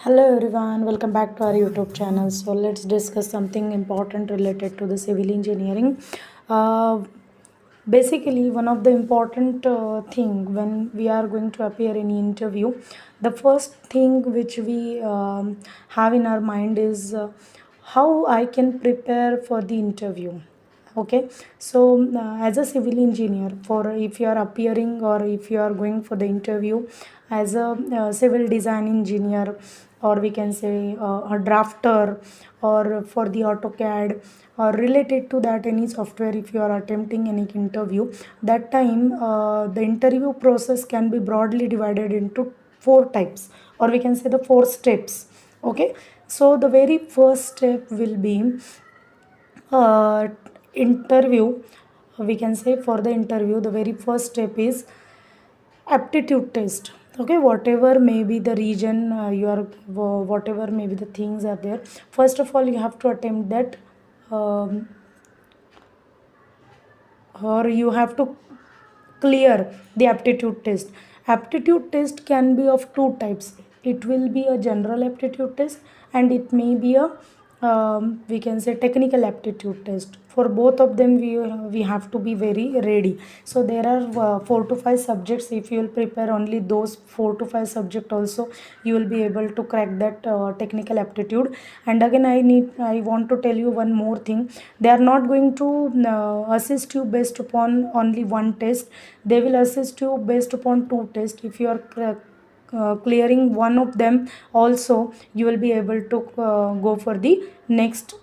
Hello everyone, welcome back to our YouTube channel. So let's discuss something important related to the civil engineering. Uh, Basically, one of the important thing when we are going to appear in interview, the first thing which we have in our mind is how I can prepare for the interview. Okay, so as a civil engineer, for if you are appearing or if you are going for the interview as a civil design engineer, or we can say a drafter, or for the AutoCAD or related to that any software, if you are attempting any interview, that time the interview process can be broadly divided into four types, or we can say the four steps. Okay, so the very first step will be uh, interview. We can say for the interview the very first step is aptitude test. Okay, whatever may be the region you are, whatever may be the things are there, first of all you have to attempt that, um, or you have to clear the aptitude test. Aptitude test can be of two types. It will be a general aptitude test, and it may be a, we can say, technical aptitude test. For both of them we have to be very ready. So there are 4 to 5 subjects. If you will prepare only those 4 to 5 subject also, you will be able to crack that technical aptitude. And again, I want to tell you one more thing. They are not going to assist you based upon only one test. They will assist you based upon two tests. If you are clearing one of them also, you will be able to go for the next,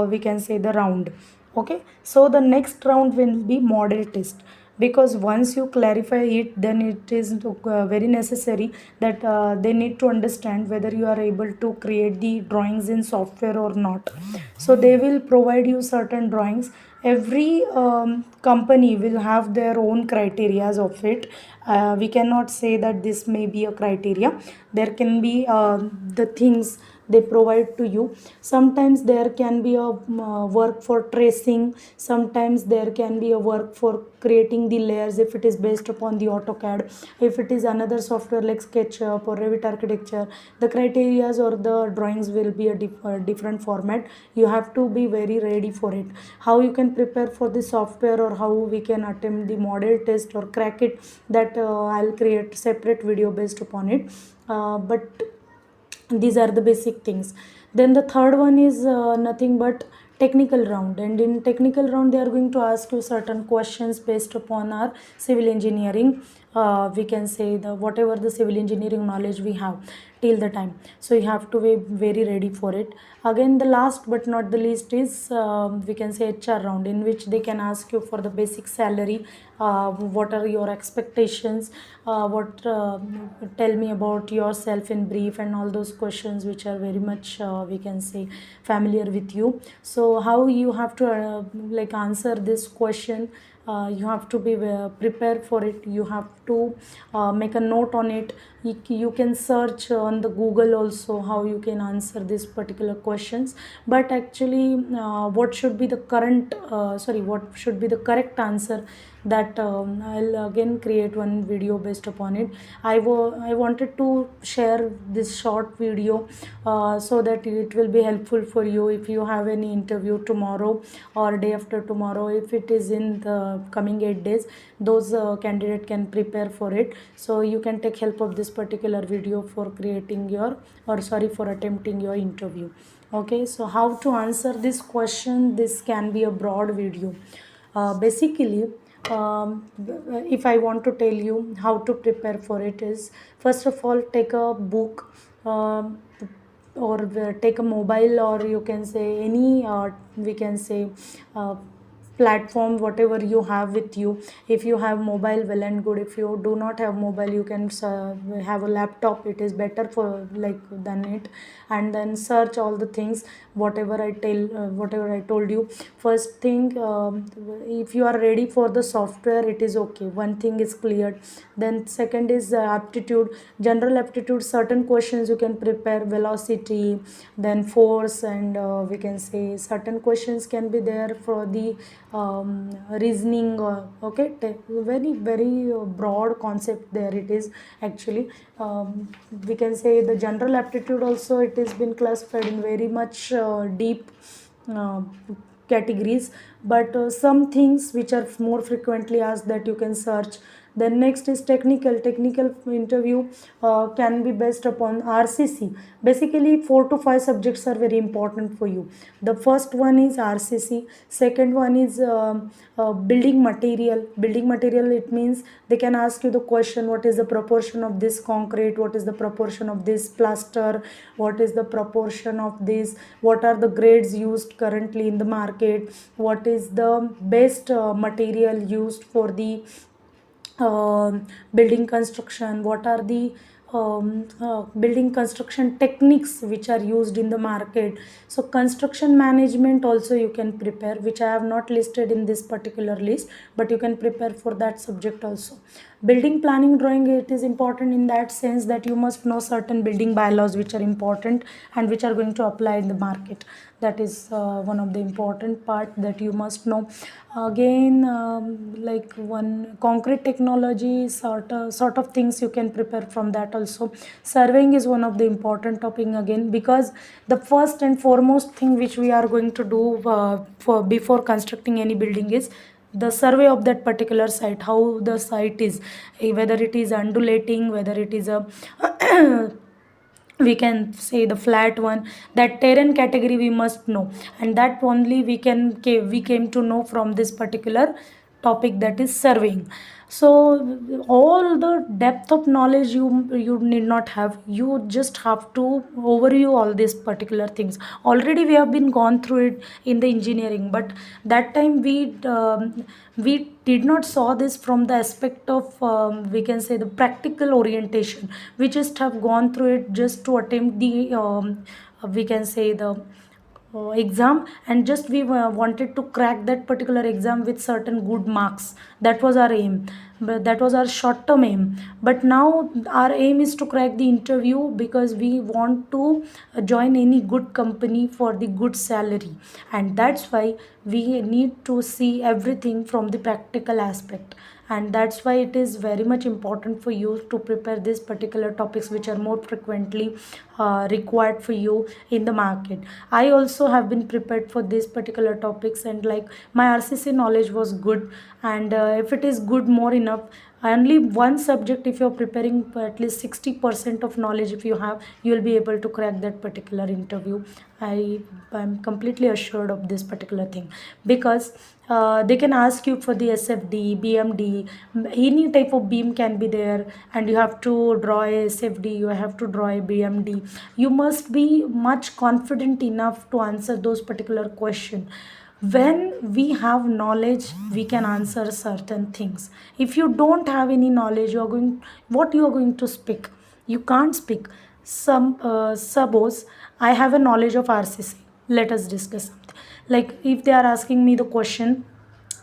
we can say, the round. Okay, so the next round will be model test, because once you clarify it, then it is very necessary that they need to understand whether you are able to create the drawings in software or not. So they will provide you certain drawings. Every company will have their own criterias of it. We cannot say that this may be a criteria. There can be the things they provide to you. Sometimes there can be a work for tracing. Sometimes there can be a work for creating the layers if it is based upon the AutoCAD. If it is another software like SketchUp or Revit Architecture, the criterias or the drawings will be a different format. You have to be very ready for it. How you can prepare for the software, or how we can attempt the model test or crack it, that I'll create separate video based upon it. But these are the basic things. Then the third one is nothing but technical round. And in technical round they are going to ask you certain questions based upon our civil engineering, we can say, the whatever the civil engineering knowledge we have till the time. So you have to be very ready for it. Again, the last but not the least is, we can say, HR round, in which they can ask you for the basic salary, what are your expectations, what tell me about yourself in brief, and all those questions which are very much, we can say, familiar with you. So how you have to like answer this question, you have to be prepared for it. You have to make a note on it. You can search on the Google also how you can answer these particular questions. But actually, what should be the current, what should be the correct answer, that I'll again create one video based upon it. I wanted to share this short video so that it will be helpful for you if you have any interview tomorrow or day after tomorrow. If it is in the coming 8 days, those candidate can prepare for it. So you can take help of this particular video for creating your, or sorry, for attempting your interview. Okay, so how to answer this question, this can be a broad video. Basically, if I want to tell you how to prepare for it, is first of all, take a book, or take a mobile, or you can say any, we can say, uh, platform, whatever you have with you. If you have mobile, well and good. If you do not have mobile, you can have a laptop. It is better for like than it. And then search all the things, whatever I told you. First thing, if you are ready for the software, it is okay, one thing is cleared. Then second is aptitude, general aptitude. Certain questions you can prepare, velocity, then force, and we can say certain questions can be there for the reasoning, okay, very very broad concept there it is actually. We can say the general aptitude also, it has been classified in very much deep uh, categories, but some things which are more frequently asked that you can search. Then next is technical interview, can be based upon RCC. Basically 4 to 5 subjects are very important for you. The first one is RCC, second one is building material. It means they can ask you the question, what is the proportion of this concrete, what is the proportion of this plaster, what is the proportion of this, what are the grades used currently in the market, what is the best material used for the building construction, what are the building construction techniques which are used in the market. So construction management also you can prepare, which I have not listed in this particular list, but you can prepare for that subject also. Building planning drawing, it is important in that sense that you must know certain building bylaws which are important and which are going to apply in the market. That is one of the important part that you must know. Again, like one concrete technology sort of things you can prepare from that also. Surveying is one of the important topic again, because the first and foremost thing which we are going to do for before constructing any building is the survey of that particular site, how the site is, whether it is undulating, whether it is a we can say the flat one. That terrain category we must know, and that only we came to know from this particular topic, that is surveying. So all the depth of knowledge you need not have, you just have to overview all these particular things. Already we have been gone through it in the engineering, but that time we did not saw this from the aspect of we can say the practical orientation. We just have gone through it just to attempt the we can say the exam, and just we wanted to crack that particular exam with certain good marks. That was our aim, but that was our short term aim. But now our aim is to crack the interview, because we want to join any good company for the good salary, and that's why we need to see everything from the practical aspect. And that's why it is very much important for you to prepare these particular topics which are more frequently required for you in the market. I also have been prepared for these particular topics, and like my RCC knowledge was good, and if it is good more enough, only one subject, if you're preparing for at least 60% of knowledge, if you have, you will be able to crack that particular interview. I'm completely assured of this particular thing, because they can ask you for the SFD, BMD, any type of beam can be there, and you have to draw a SFD, you have to draw a BMD. You must be much confident enough to answer those particular questions. When we have knowledge, we can answer certain things. If you don't have any knowledge, what you are going to speak? You can't speak. Suppose I have a knowledge of RCC. Let us discuss something. Like if they are asking me the question,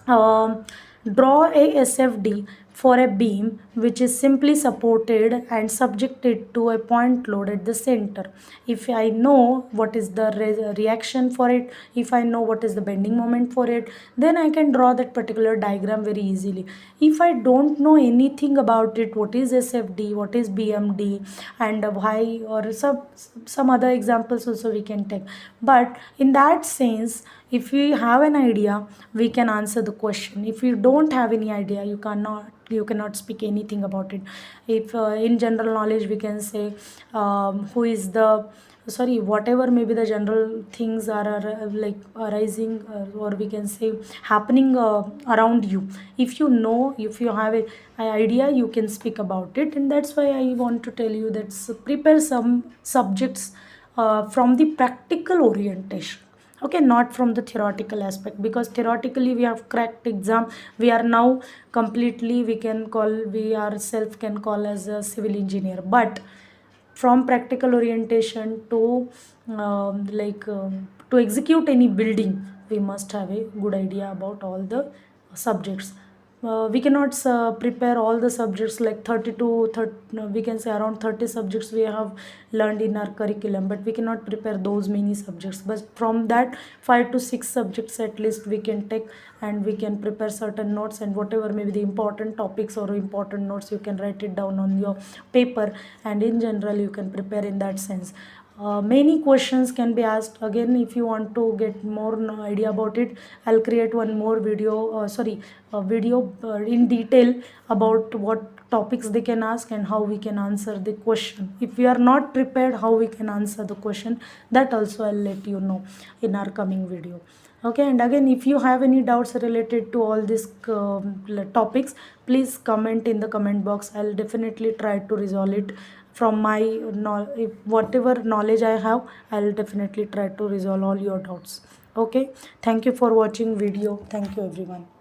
um, draw a SFD for a beam which is simply supported and subjected to a point load at the center. If I know what is the reaction for it, if I know what is the bending moment for it, then I can draw that particular diagram very easily. If I don't know anything about it, what is SFD, what is BMD, and why, or some other examples also we can take. But in that sense, if we have an idea, we can answer the question. If you don't have any idea, you cannot speak anything about it. If in general knowledge we can say who is the sorry whatever maybe the general things are like arising, or we can say happening around you. If you know, if you have a idea, you can speak about it. And that's why I want to tell you that prepare some subjects from the practical orientation, okay, not from the theoretical aspect, because theoretically we have cracked exam. We are now completely, we ourselves can call as a civil engineer. But from practical orientation to to execute any building, we must have a good idea about all the subjects. We cannot prepare all the subjects, like 30 to 30, no, we can say around 30 subjects we have learned in our curriculum, but we cannot prepare those many subjects. But from that 5 to 6 subjects at least we can take, and we can prepare certain notes, and whatever may be the important topics or important notes, you can write it down on your paper, and in general you can prepare in that sense. Many questions can be asked. Again, if you want to get more idea about it, I'll create one more video, a video in detail about what topics they can ask and how we can answer the question. If we are not prepared, how we can answer the question, that also I'll let you know in our coming video. Okay, and again, if you have any doubts related to all these topics, please comment in the comment box. I'll definitely try to resolve it from my whatever knowledge I have. I'll definitely try to resolve all your doubts. Okay, thank you for watching video. Thank you everyone.